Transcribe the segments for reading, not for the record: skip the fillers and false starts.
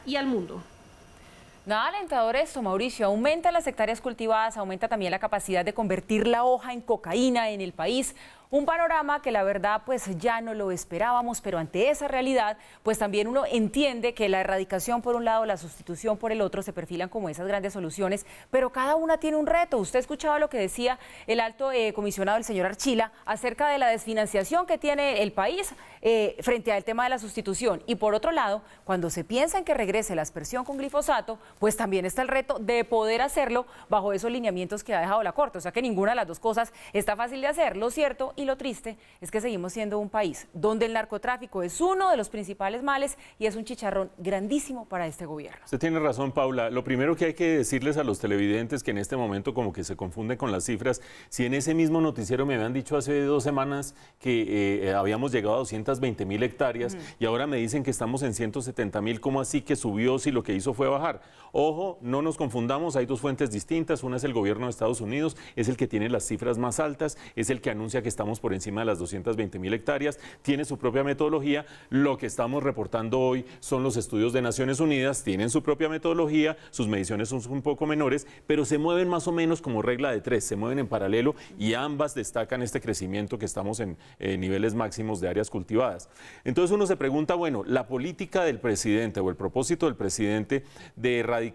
y al mundo. Nada alentador esto, Mauricio. Aumenta las hectáreas cultivadas, aumenta también la capacidad de convertir la hoja en cocaína en el país. Un panorama que la verdad pues ya no lo esperábamos, pero ante esa realidad pues también uno entiende que la erradicación por un lado, la sustitución por el otro se perfilan como esas grandes soluciones, pero cada una tiene un reto. Usted escuchaba lo que decía el alto comisionado, el señor Archila, acerca de la desfinanciación que tiene el país frente al tema de la sustitución. Y por otro lado, cuando se piensa en que regrese la aspersión con glifosato, pues también está el reto de poder hacerlo bajo esos lineamientos que ha dejado la Corte. O sea que ninguna de las dos cosas está fácil de hacer. Lo cierto y lo triste es que seguimos siendo un país donde el narcotráfico es uno de los principales males y es un chicharrón grandísimo para este gobierno. Usted tiene razón, Paula. Lo primero que hay que decirles a los televidentes que en este momento como que se confunden con las cifras, si en ese mismo noticiero me habían dicho hace 2 semanas que habíamos llegado a 220.000 hectáreas y ahora me dicen que estamos en 170.000, ¿cómo así que subió si lo que hizo fue bajar? Ojo, no nos confundamos, hay dos fuentes distintas. Una es el gobierno de Estados Unidos, es el que tiene las cifras más altas, es el que anuncia que estamos por encima de las 220.000 hectáreas, tiene su propia metodología. Lo que estamos reportando hoy son los estudios de Naciones Unidas, tienen su propia metodología, sus mediciones son un poco menores, pero se mueven más o menos como regla de 3, se mueven en paralelo y ambas destacan este crecimiento que estamos en niveles máximos de áreas cultivadas. Entonces uno se pregunta, bueno, la política del presidente o el propósito del presidente de erradicar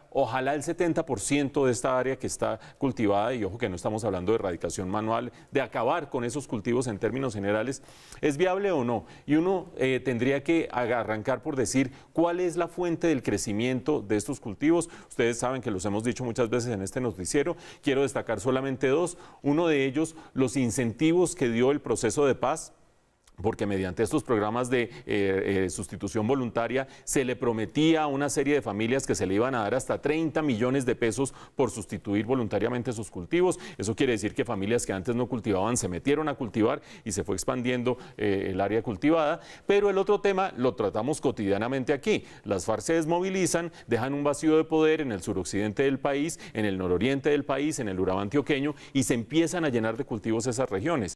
ojalá el 70% de esta área que está cultivada, y ojo que no estamos hablando de erradicación manual, de acabar con esos cultivos en términos generales, ¿es viable o no? Y uno tendría que arrancar por decir cuál es la fuente del crecimiento de estos cultivos. Ustedes saben que los hemos dicho muchas veces en este noticiero, quiero destacar solamente 2. Uno de ellos, los incentivos que dio el proceso de paz, porque mediante estos programas de sustitución voluntaria se le prometía a una serie de familias que se le iban a dar hasta 30 millones de pesos por sustituir voluntariamente sus cultivos. Eso quiere decir que familias que antes no cultivaban se metieron a cultivar y se fue expandiendo el área cultivada. Pero el otro tema lo tratamos cotidianamente aquí. Las FARC se desmovilizan, dejan un vacío de poder en el suroccidente del país, en el nororiente del país, en el Urabá antioqueño, y se empiezan a llenar de cultivos esas regiones.